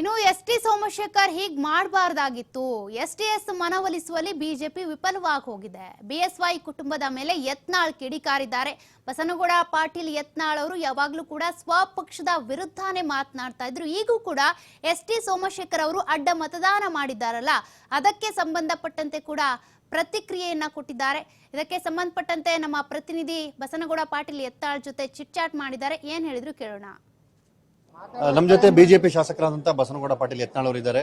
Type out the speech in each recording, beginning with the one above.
ಇನ್ನು ಎಸ್ಟಿ ಸೋಮಶೇಖರ್ ಹೀಗ್ ಮಾಡಬಾರ್ದಾಗಿತ್ತು. STS ಮನವೊಲಿಸುವಲ್ಲಿ BJP ವಿಫಲವಾಗಿ ಹೋಗಿದೆ. ಬಿಎಸ್ವೈ ಕುಟುಂಬದ ಮೇಲೆ ಯತ್ನಾಳ್ ಕಿಡಿಕಾರಿದ್ದಾರೆ. ಬಸನಗೌಡ ಪಾಟೀಲ್ ಯತ್ನಾಳ್ ಅವರು ಯಾವಾಗಲೂ ಕೂಡ ಸ್ವಪಕ್ಷದ ವಿರುದ್ಧನೇ ಮಾತನಾಡ್ತಾ ಇದ್ರು. ಈಗೂ ಕೂಡ ಎಸ್ಟಿ ಸೋಮಶೇಖರ್ ಅವರು ಅಡ್ಡ ಮತದಾನ ಮಾಡಿದ್ದಾರಲ್ಲ, ಅದಕ್ಕೆ ಸಂಬಂಧಪಟ್ಟಂತೆ ಕೂಡ ಪ್ರತಿಕ್ರಿಯೆಯನ್ನ ಕೊಟ್ಟಿದ್ದಾರೆ. ಇದಕ್ಕೆ ಸಂಬಂಧಪಟ್ಟಂತೆ ನಮ್ಮ ಪ್ರತಿನಿಧಿ ಬಸನಗೌಡ ಪಾಟೀಲ್ ಯತ್ನಾಳ್ ಜೊತೆ ಚಿಟ್ ಚಾಟ್ ಮಾಡಿದ್ದಾರೆ. ಏನ್ ಹೇಳಿದ್ರು ಕೇಳೋಣ. ನಮ್ಮ ಜೊತೆ ಬಿಜೆಪಿ ಶಾಸಕರಾದಂತ ಬಸನಗೌಡ ಪಾಟೀಲ್ ಯತ್ನಾಳ್ ಅವರಿದ್ದಾರೆ.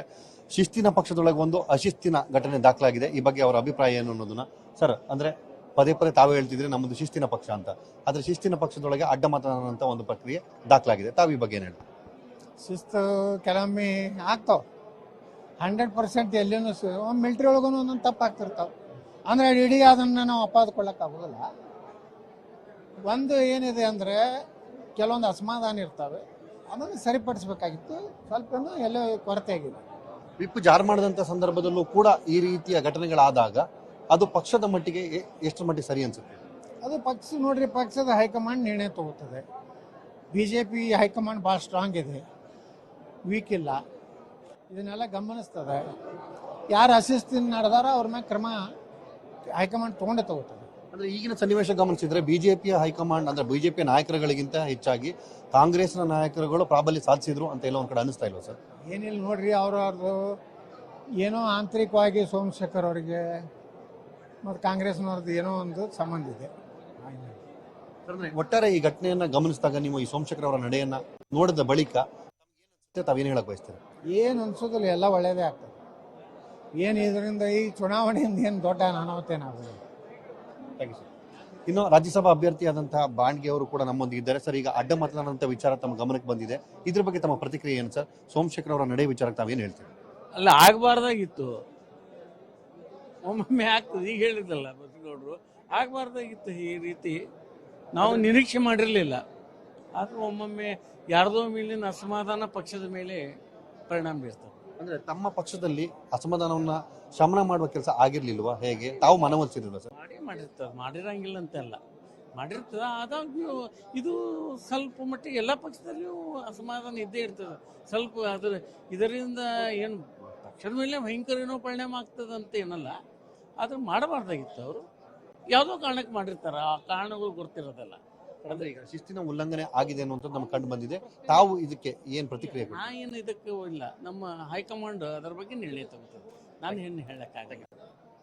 ಶಿಸ್ತಿನ ಪಕ್ಷದೊಳಗೆ ಒಂದು ಅಶಿಸ್ತಿನ ಘಟನೆ ದಾಖಲಾಗಿದೆ. ಈ ಬಗ್ಗೆ ಅವರ ಅಭಿಪ್ರಾಯ ಏನು ಅನ್ನೋದನ್ನ ಸರ್, ಅಂದ್ರೆ ಪದೇ ಪದೇ ತಾವೇ ಹೇಳ್ತಿದ್ರೆ ನಮ್ಮದು ಶಿಸ್ತಿನ ಪಕ್ಷ ಅಂತ, ಆದ್ರೆ ಶಿಸ್ತಿನ ಪಕ್ಷದೊಳಗೆ ಅಡ್ಡ ಮತದಾನ ಅಂತ ಒಂದು ಪ್ರಕ್ರಿಯೆ ದಾಖಲಾಗಿದೆ. ತಾವು ಈ ಬಗ್ಗೆ ಏನು ಹೇಳಿ? ಶಿಸ್ತು ಕೆಲವೊಮ್ಮೆ ಆಗ್ತಾವ, 100% ಎಲ್ಲಿನೂ ಮಿಲಿಟರಿ ಒಳಗೂ ಒಂದೊಂದು ತಪ್ಪು ಆಗ್ತಿರ್ತಾವ. ಅಂದ್ರೆ ಇಡೀ ಅದನ್ನ ನಾವು ಅಪಾದಕೊಳ್ಳಕ್ ಆಗೋದಿಲ್ಲ. ಒಂದು ಏನಿದೆ ಅಂದ್ರೆ ಕೆಲವೊಂದು ಅಸಮಾಧಾನ ಇರ್ತವೆ, ಅದನ್ನು ಸರಿಪಡಿಸಬೇಕಾಗಿತ್ತು. ಸ್ವಲ್ಪ ಎಲ್ಲೋ ಕೊರತೆ ಆಗಿದೆ. ವಿಪ್ ಜಾರಿ ಮಾಡಿದಂತ ಸಂದರ್ಭದಲ್ಲೂ ಕೂಡ ಈ ರೀತಿಯ ಘಟನೆಗಳಾದಾಗ ಅದು ಪಕ್ಷದ ಮಟ್ಟಿಗೆ ಎಷ್ಟು ಮಟ್ಟಿಗೆ ಸರಿ ಅನ್ಸುತ್ತೆ? ಅದು ಪಕ್ಷ ನೋಡ್ರಿ, ಪಕ್ಷದ ಹೈಕಮಾಂಡ್ ನಿರ್ಣಯ ತಗೋತದೆ. ಬಿಜೆಪಿ ಹೈಕಮಾಂಡ್ ಭಾಳ ಸ್ಟ್ರಾಂಗ್ ಇದೆ, ವೀಕ್ ಇಲ್ಲ. ಇದನ್ನೆಲ್ಲ ಗಮನಿಸ್ತದೆ. ಯಾರು ಅಶಿಸ್ತಿನ ನಡೆದಾರ ಅವ್ರ ಮೇಲೆ ಕ್ರಮ ಹೈಕಮಾಂಡ್ ತಗೊಂಡೇ ತಗೋತದೆ. ಅಂದ್ರೆ ಈಗಿನ ಸನ್ನಿವೇಶ ಗಮನಿಸಿದ್ರೆ ಬಿಜೆಪಿಯ ಹೈಕಮಾಂಡ್ ಅಂದ್ರೆ ಬಿಜೆಪಿಯ ನಾಯಕರುಗಳಿಗಿಂತ ಹೆಚ್ಚಾಗಿ ಕಾಂಗ್ರೆಸ್ನ ನಾಯಕರುಗಳು ಪ್ರಾಬಲ್ಯ ಸಾಧಿಸಿದ್ರು ಅಂತ ಎಲ್ಲ ಒಂದ್ ಕಡೆ ಅನಿಸ್ತಾ ಇಲ್ವಾ ಸರ್? ಏನಿಲ್ಲ ನೋಡ್ರಿ, ಅವ್ರವ್ರದ್ದು ಏನೋ ಆಂತರಿಕವಾಗಿ ಸೋಮಶೇಖರ್ ಅವರಿಗೆ ಮತ್ತು ಕಾಂಗ್ರೆಸ್ನವ್ರದ್ದು ಏನೋ ಒಂದು ಸಂಬಂಧ ಇದೆ. ಒಟ್ಟಾರೆ ಈ ಘಟನೆಯನ್ನ ಗಮನಿಸಿದಾಗ ನೀವು ಈ ಸೋಮಶೇಖರ್ ಅವರ ನಡೆಯನ್ನ ನೋಡಿದ ಬಳಿಕ ತಾವೇನು ಹೇಳಕ್ ಬಯಸ್ತೀರಿ? ಏನು ಅನ್ಸೋದಿಲ್ಲ, ಎಲ್ಲ ಒಳ್ಳೇದೇ ಆಗ್ತದೆ. ಏನು ಇದರಿಂದ ಈ ಚುನಾವಣೆಯಿಂದ ಏನು ದೊಡ್ಡ ಅನಾಹುತೇನಾಗೋದಿಲ್ಲ. ಇನ್ನು ರಾಜ್ಯಸಭಾ ಅಭ್ಯರ್ಥಿಯಾದಂತಹ ಬಾಂಡ್ಗೆ ಅವರು ಕೂಡ ನಮ್ಮೊಂದಿಗಿದ್ದಾರೆ. ಸರ್, ಈಗ ಅಡ್ಡ ಮತದಾನ ವಿಚಾರ ತಮ್ಮ ಗಮನಕ್ಕೆ ಬಂದಿದೆ, ಇದ್ರ ಬಗ್ಗೆ ತಮ್ಮ ಪ್ರತಿಕ್ರಿಯೆ ಏನು ಸರ್? ಸೋಮಶೇಖರ್ ಅವರ ನಡೆ ವಿಚಾರಕ್ಕೆ ತಾವೇನು ಹೇಳ್ತೀವಿ? ಅಲ್ಲ, ಆಗಬಾರ್ದಾಗಿತ್ತು. ಒಮ್ಮೊಮ್ಮೆ ಆಗ್ತದೆ, ಈಗ ಹೇಳಿದ್ರಲ್ಲ ಬಸನಗೌಡರು, ಆಗಬಾರ್ದಾಗಿತ್ತು. ಈ ರೀತಿ ನಾವು ನಿರೀಕ್ಷೆ ಮಾಡಿರಲಿಲ್ಲ. ಆದ್ರೂ ಒಮ್ಮೊಮ್ಮೆ ಯಾರ್ದೋ ಮೇಲಿನ ಅಸಮಾಧಾನ ಪಕ್ಷದ ಮೇಲೆ ಪರಿಣಾಮ ಬೀರ್ತದೆ. ಅಂದ್ರೆ ತಮ್ಮ ಪಕ್ಷದಲ್ಲಿ ಅಸಮಾಧಾನವನ್ನ ಶಮನ ಮಾಡುವ ಕೆಲಸ ಆಗಿರ್ಲಿಲ್ವಾ? ಹೇಗೆ ತಾವು ಮನವೊಲಿಸಿರ್ಲಿಲ್ವಾ ಸರ್? ಮಾಡಿರ್ತದೆ, ಮಾಡಿರಂಗಿಲ್ಲ ಅಂತೆಲ್ಲ ಮಾಡಿರ್ತದೆ. ಆದಾಗ್ಯೂ ಇದು ಸ್ವಲ್ಪ ಮಟ್ಟಿಗೆ ಎಲ್ಲ ಪಕ್ಷದಲ್ಲಿಯೂ ಅಸಮಾಧಾನ ಇದ್ದೇ ಇರ್ತದೆ. ಸ್ವಲ್ಪ ಇದರಿಂದ ಏನು ಪಕ್ಷದ ಮೇಲೆ ಭಯಂಕರ ಏನೋ ಪರಿಣಾಮ ಆಗ್ತದೆ ಅಂತ ಏನಲ್ಲ, ಆದ್ರೆ ಮಾಡಬಾರ್ದಾಗಿತ್ತು. ಅವರು ಯಾವುದೋ ಕಾರಣಕ್ಕೆ ಮಾಡಿರ್ತಾರೆ, ಆ ಕಾರಣಗಳು ಗೊತ್ತಿರೋದಲ್ಲ. ಅಂದ್ರೆ ಈಗ ಶಿಸ್ತಿನ ಉಲ್ಲಂಘನೆ ಆಗಿದೆ ಅನ್ನುವಂಥದ್ದು ನಮ್ಗೆ ಕಂಡು ಬಂದಿದೆ. ತಾವು ಇದಕ್ಕೆ ಏನ್ ಪ್ರತಿಕ್ರಿಯೆ? ಏನು ಇದಕ್ಕೆ ಇಲ್ಲ, ನಮ್ಮ ಹೈಕಮಾಂಡ್ ಅದರ ಬಗ್ಗೆ ನಿರ್ಣಯ ತಗೋತದೆ. ನಾನು ಏನು ಹೇಳಕ್ಕಾಗಲ್ಲ.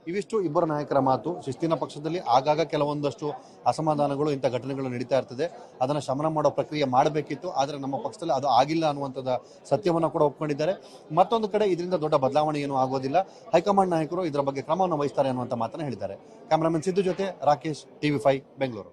ಇವಿಷ್ಟು ಇಬ್ಬರ ನಾಯಕರ ಮಾತು. ಶಿಸ್ತಿನ ಪಕ್ಷದಲ್ಲಿ ಆಗಾಗ ಕೆಲವೊಂದಷ್ಟು ಅಸಮಾಧಾನಗಳು, ಇಂಥ ಘಟನೆಗಳು ನಡೀತಾ ಇರ್ತದೆ. ಅದನ್ನ ಶಮನ ಮಾಡೋ ಪ್ರಕ್ರಿಯೆ ಮಾಡಬೇಕಿತ್ತು, ಆದ್ರೆ ನಮ್ಮ ಪಕ್ಷದಲ್ಲಿ ಅದು ಆಗಿಲ್ಲ ಅನ್ನುವಂಥದ್ದು ಸತ್ಯವನ್ನ ಕೂಡ ಒಪ್ಕೊಂಡಿದ್ದಾರೆ. ಮತ್ತೊಂದು ಕಡೆ ಇದರಿಂದ ದೊಡ್ಡ ಬದಲಾವಣೆ ಏನೂ ಆಗೋದಿಲ್ಲ, ಹೈಕಮಾಂಡ್ ನಾಯಕರು ಇದರ ಬಗ್ಗೆ ಕ್ರಮವನ್ನು ವಹಿಸ್ತಾರೆ ಅನ್ನುವಂಥ ಮಾತನ್ನ ಹೇಳಿದ್ದಾರೆ. ಕ್ಯಾಮರಾಮನ್ ಸಿದ್ದು ಜೊತೆ ರಾಕೇಶ್, TV5 ಬೆಂಗಳೂರು.